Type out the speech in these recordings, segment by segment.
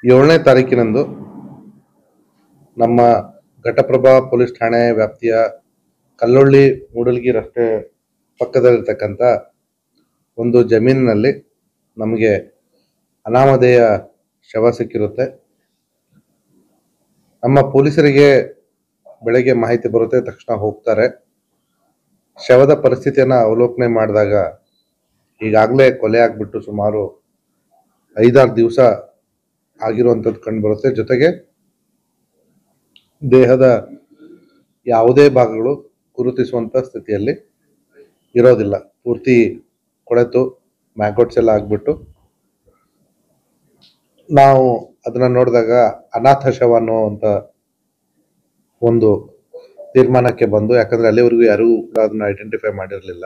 7ನೇ ತಾರೀಕಿನಂದು ನಮ್ಮ ಘಟಪ್ರಭಾ ಪೊಲೀಸ್ ಠಾಣೆ ವ್ಯಾಪ್ತಿಯ ಕಲ್ಲೊಳ್ಳಿ ಮೂಡಲ್ಗಿ ರಸ್ತೆ ಪಕ್ಕದಲ್ಲಿರ್ತಕ್ಕಂಥ ಒಂದು ಜಮೀನಿನಲ್ಲಿ ನಮಗೆ ಅನಾಮಧೇಯ ಶವ ಸಿಕ್ಕಿರುತ್ತೆ. ನಮ್ಮ ಪೊಲೀಸರಿಗೆ ಬೆಳಗ್ಗೆ ಮಾಹಿತಿ ಬರುತ್ತೆ, ತಕ್ಷಣ ಹೋಗ್ತಾರೆ. ಶವದ ಪರಿಸ್ಥಿತಿಯನ್ನು ಅವಲೋಕನೆ ಮಾಡಿದಾಗ ಈಗಾಗಲೇ ಕೊಲೆ ಆಗಿಬಿಟ್ಟು ಸುಮಾರು 5-6 ದಿವಸ ಆಗಿರುವಂಥದ್ದು ಕಂಡು ಬರುತ್ತೆ. ಜೊತೆಗೆ ದೇಹದ ಯಾವುದೇ ಭಾಗಗಳು ಗುರುತಿಸುವಂಥ ಸ್ಥಿತಿಯಲ್ಲಿ ಇರೋದಿಲ್ಲ. ಪೂರ್ತಿ ಕೊಳೆತು ಮ್ಯಾಗೋಟ್ಸ್ ಎಲ್ಲ ಆಗ್ಬಿಟ್ಟು ನಾವು ಅದನ್ನ ನೋಡಿದಾಗ ಅನಾಥ ಶವ ಅನ್ನುವಂಥ ಒಂದು ತೀರ್ಮಾನಕ್ಕೆ ಬಂದು, ಯಾಕಂದ್ರೆ ಅಲ್ಲಿವರೆಗೂ ಯಾರೂ ಕೂಡ ಅದನ್ನ ಐಡೆಂಟಿಫೈ ಮಾಡಿರಲಿಲ್ಲ.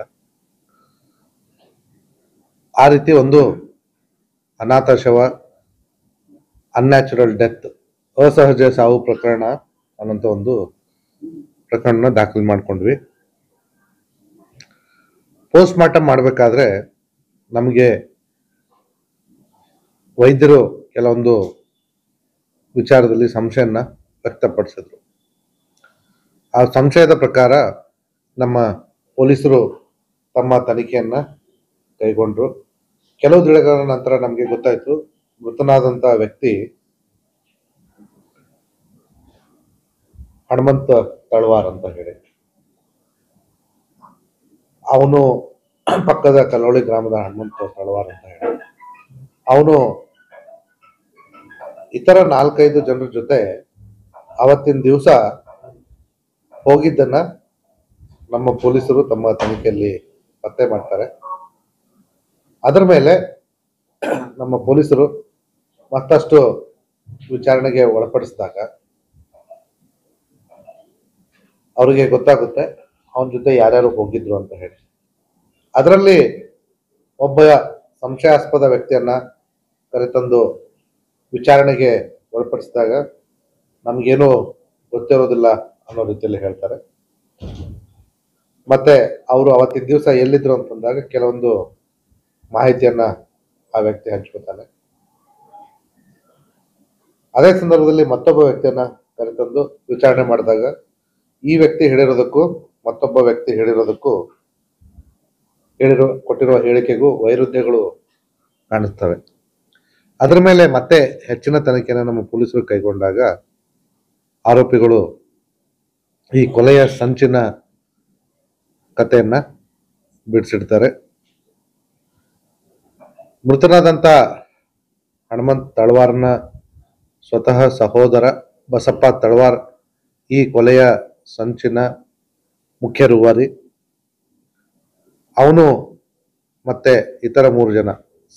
ಆ ರೀತಿ ಒಂದು ಅನಾಥ ಶವ, ಅನ್ಯಾಚುರಲ್ ಡೆತ್, ಅಸಹಜ ಸಾವು ಪ್ರಕರಣ ಅನ್ನೋಂಥ ಒಂದು ಪ್ರಕರಣ ದಾಖಲು ಮಾಡ್ಕೊಂಡ್ವಿ. ಪೋಸ್ಟ್ ಮಾರ್ಟಮ್ ಮಾಡಬೇಕಾದ್ರೆ ನಮಗೆ ವೈದ್ಯರು ಕೆಲವೊಂದು ವಿಚಾರದಲ್ಲಿ ಸಂಶಯನ ವ್ಯಕ್ತಪಡಿಸಿದ್ರು. ಆ ಸಂಶಯದ ಪ್ರಕಾರ ನಮ್ಮ ಪೊಲೀಸರು ತಮ್ಮ ತನಿಖೆಯನ್ನ ಕೈಗೊಂಡ್ರು. ಕೆಲವು ದಿನಗಳ ನಂತರ ನಮಗೆ ಗೊತ್ತಾಯ್ತು, ಮೃತನಾದಂಥ ವ್ಯಕ್ತಿ ಹನುಮಂತ ತಳವಾರ್ ಅಂತ ಹೇಳಿ, ಅವನು ಪಕ್ಕದ ಕಲ್ಲೋಳಿ ಗ್ರಾಮದ ಹನುಮಂತ ತಳವಾರ್ ಅಂತ ಹೇಳಿ, ಅವನು ಇತರ 4-5 ಜನರ ಜೊತೆ ಅವತ್ತಿನ ದಿವಸ ಹೋಗಿದ್ದನ್ನ ನಮ್ಮ ಪೊಲೀಸರು ತಮ್ಮ ತನಿಖೆಯಲ್ಲಿ ಪತ್ತೆ ಮಾಡ್ತಾರೆ. ಅದರ ಮೇಲೆ ನಮ್ಮ ಪೊಲೀಸರು ಮತ್ತಷ್ಟು ವಿಚಾರಣೆಗೆ ಒಳಪಡಿಸಿದಾಗ ಅವರಿಗೆ ಗೊತ್ತಾಗುತ್ತೆ ಅವನ ಜೊತೆ ಯಾರ್ಯಾರು ಹೋಗಿದ್ರು ಅಂತ ಹೇಳಿ. ಅದರಲ್ಲಿ ಒಬ್ಬ ಸಂಶಯಾಸ್ಪದ ವ್ಯಕ್ತಿಯನ್ನ ಕರೆತಂದು ವಿಚಾರಣೆಗೆ ಒಳಪಡಿಸಿದಾಗ ನಮಗೇನು ಗೊತ್ತಿರೋದಿಲ್ಲ ಅನ್ನೋ ರೀತಿಯಲ್ಲಿ ಹೇಳ್ತಾರೆ. ಮತ್ತೆ ಅವರು ಅವತ್ತಿನ ದಿವಸ ಎಲ್ಲಿದ್ರು ಅಂತಂದಾಗ ಕೆಲವೊಂದು ಮಾಹಿತಿಯನ್ನ ಆ ವ್ಯಕ್ತಿ ಹಂಚ್ಕೊತಾನೆ. ಅದೇ ಸಂದರ್ಭದಲ್ಲಿ ಮತ್ತೊಬ್ಬ ವ್ಯಕ್ತಿಯನ್ನ ಕರೆತಂದು ವಿಚಾರಣೆ ಮಾಡಿದಾಗ ಈ ವ್ಯಕ್ತಿ ಹೇಳಿರೋದಕ್ಕೂ ಮತ್ತೊಬ್ಬ ವ್ಯಕ್ತಿ ಕೊಟ್ಟಿರುವ ಹೇಳಿಕೆಗೂ ವೈರುಧ್ಯಗಳು ಕಾಣಿಸ್ತವೆ. ಅದರ ಮೇಲೆ ಮತ್ತೆ ಹೆಚ್ಚಿನ ತನಿಖೆಯನ್ನು ನಮ್ಮ ಪೊಲೀಸರು ಕೈಗೊಂಡಾಗ ಆರೋಪಿಗಳು ಈ ಕೊಲೆಯ ಸಂಚಿನ ಕಥೆಯನ್ನ ಬಿಡಿಸಿಡ್ತಾರೆ. ಮೃತನಾದಂಥ ಹನುಮಂತ್ ತಳವಾರ್ನ ಸ್ವತಃ ಸಹೋದರ ಬಸಪ್ಪ ತಳವಾರ್ ಈ ಕೊಲೆಯ ಸಂಚಿನ ಮುಖ್ಯ ರೂವಾರಿ. ಅವನು ಮತ್ತೆ ಇತರ 3 ಜನ,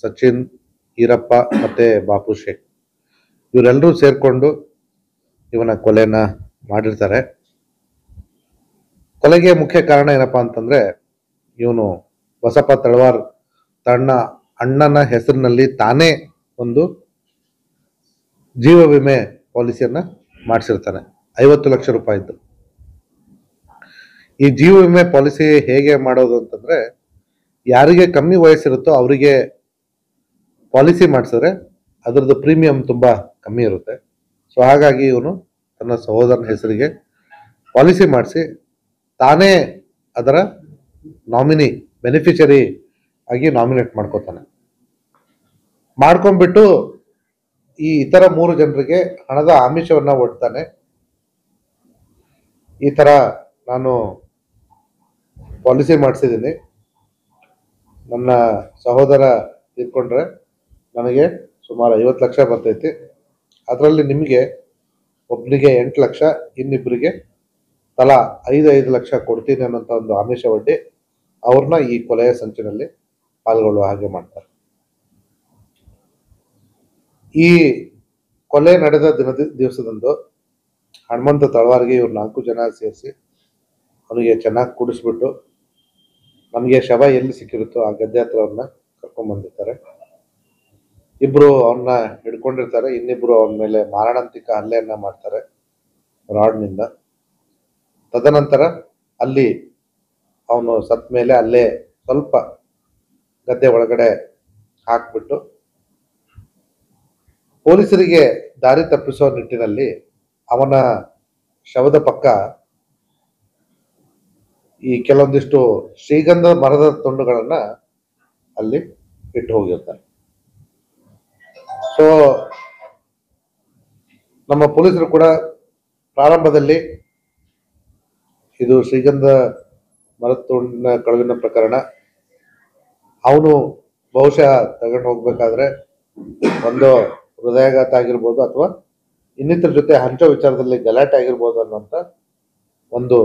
ಸಚಿನ್, ಈರಪ್ಪ ಮತ್ತೆ ಬಾಪು ಶೇಖ್, ಇವರೆಲ್ಲರೂ ಸೇರ್ಕೊಂಡು ಇವನ ಕೊಲೆನ ಮಾಡಿರ್ತಾರೆ. ಕೊಲೆಗೆ ಮುಖ್ಯ ಕಾರಣ ಏನಪ್ಪಾ ಅಂತಂದ್ರೆ, ಇವನು ಬಸಪ್ಪ ತಳವಾರ್ ತನ್ನ ಅಣ್ಣನ ಹೆಸರಿನಲ್ಲಿ ತಾನೇ ಒಂದು ಜೀವ ವಿಮೆ ಪಾಲಿಸಿಯನ್ನ ಮಾಡಿಸಿರ್ತಾನೆ, 50 ಲಕ್ಷ ರೂಪಾಯಿದ್ದು. ಈ ಜೀವ ವಿಮೆ ಪಾಲಿಸಿ ಹೇಗೆ ಮಾಡೋದು ಅಂತಂದ್ರೆ, ಯಾರಿಗೆ ಕಮ್ಮಿ ವಯಸ್ಸಿರುತ್ತೋ ಅವರಿಗೆ ಪಾಲಿಸಿ ಮಾಡಿಸಿದ್ರೆ ಅದರದ್ದು ಪ್ರೀಮಿಯಂ ತುಂಬಾ ಕಮ್ಮಿ ಇರುತ್ತೆ. ಸೊ ಹಾಗಾಗಿ ಇವನು ತನ್ನ ಸಹೋದರನ ಹೆಸರಿಗೆ ಪಾಲಿಸಿ ಮಾಡಿಸಿ ತಾನೇ ಅದರ ನಾಮಿನಿ, ಬೆನಿಫಿಷರಿ ಆಗಿ ನಾಮಿನೇಟ್ ಮಾಡ್ಕೋತಾನೆ. ಮಾಡ್ಕೊಂಡ್ಬಿಟ್ಟು ಈ ಇತರ 3 ಜನರಿಗೆ ಹಣದ ಆಮಿಷವನ್ನ ಒಡ್ತಾನೆ. ಈ ತರ ನಾನು ಪಾಲಿಸಿ ಮಾಡಿಸಿದ್ದೀನಿ, ನನ್ನ ಸಹೋದರ ತೀರ್ಕೊಂಡ್ರೆ ನನಗೆ ಸುಮಾರು 50 ಲಕ್ಷ ಬರ್ತೈತಿ, ಅದರಲ್ಲಿ ನಿಮಗೆ ಒಬ್ಬನಿಗೆ 8 ಲಕ್ಷ, ಇನ್ನಿಬ್ಬರಿಗೆ ತಲಾ 5 ಲಕ್ಷ ಕೊಡ್ತೀನಿ ಅನ್ನೋಂಥ ಒಂದು ಆಮಿಷ ಒಡ್ಡಿ ಅವ್ರನ್ನ ಈ ಕೊಲೆಯ ಸಂಚಿನಲ್ಲಿ ಪಾಲ್ಗೊಳ್ಳುವ ಹಾಗೆ ಮಾಡ್ತಾರೆ. ಈ ಕೊಲೆ ನಡೆದ ದಿವಸದಂದು ಹನುಮಂತ ತಳವಾರ್ಗೆ ಇವ್ರು 4 ಜನ ಸೇರಿಸಿ ಅವನಿಗೆ ಚೆನ್ನಾಗಿ ಕುಡಿಸ್ಬಿಟ್ಟು ನಮಗೆ ಶವ ಎಲ್ಲಿ ಸಿಕ್ಕಿರುತ್ತೋ ಆ ಗದ್ದೆ ಹತ್ರ ಅವ್ರನ್ನ ಕರ್ಕೊಂಡ್ ಬಂದಿರ್ತಾರೆ. ಇಬ್ರು ಅವನ್ನ ಹಿಡ್ಕೊಂಡಿರ್ತಾರೆ, ಇನ್ನಿಬ್ರು ಅವನ ಮೇಲೆ ಮಾರಣಾಂತಿಕ ಹಲ್ಲೆಯನ್ನ ಮಾಡ್ತಾರೆ ರಾಡ್ನಿಂದ. ತದನಂತರ ಅಲ್ಲಿ ಅವನು ಸತ್ ಮೇಲೆ ಅಲ್ಲೇ ಸ್ವಲ್ಪ ಗದ್ದೆ ಒಳಗಡೆ ಹಾಕ್ಬಿಟ್ಟು ಪೊಲೀಸರಿಗೆ ದಾರಿ ತಪ್ಪಿಸುವ ನಿಟ್ಟಿನಲ್ಲಿ ಅವನ ಶವದ ಪಕ್ಕ ಈ ಕೆಲವೊಂದಿಷ್ಟು ಶ್ರೀಗಂಧ ಮರದ ತುಂಡುಗಳನ್ನ ಅಲ್ಲಿ ಇಟ್ಟು ಹೋಗಿರ್ತಾರೆ. ಸೊ ನಮ್ಮ ಪೊಲೀಸರು ಕೂಡ ಪ್ರಾರಂಭದಲ್ಲಿ ಇದು ಶ್ರೀಗಂಧ ಮರದ ತುಂಡಿನ ಕಳುವಿನ ಪ್ರಕರಣ, ಅವನು ಬಹುಶಃ ತಗೊಂಡು ಹೋಗ್ಬೇಕಾದ್ರೆ ಒಂದು ಹೃದಯಾಘಾತ ಆಗಿರ್ಬೋದು ಅಥವಾ ಇನ್ನಿತರ ಜೊತೆ ಹಂಚೋ ವಿಚಾರದಲ್ಲಿ ಗಲಾಟೆ ಆಗಿರ್ಬೋದು ಅನ್ನೋಂಥ ಒಂದು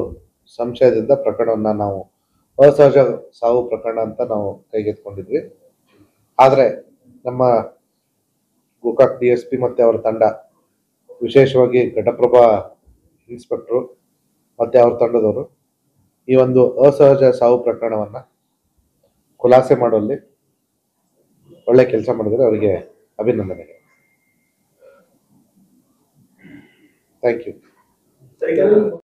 ಸಂಶಯದಿಂದ ಪ್ರಕರಣವನ್ನ ನಾವು ಅಸಹಜ ಸಾವು ಪ್ರಕರಣ ಅಂತ ನಾವು ಕೈಗೆತ್ಕೊಂಡಿದ್ವಿ. ಆದರೆ ನಮ್ಮ ಗೋಕಾಕ್ DSP ಮತ್ತೆ ಅವರ ತಂಡ, ವಿಶೇಷವಾಗಿ ಘಟಪ್ರಭಾ ಇನ್ಸ್ಪೆಕ್ಟರು ಮತ್ತೆ ಅವ್ರ ತಂಡದವರು ಈ ಒಂದು ಅಸಹಜ ಸಾವು ಪ್ರಕರಣವನ್ನ ಖುಲಾಸೆ ಮಾಡುವಲ್ಲಿ ಒಳ್ಳೆ ಕೆಲಸ ಮಾಡಿದರೆ ಅವರಿಗೆ ಅಭಿನಂದನೆಗಳು. Thank you.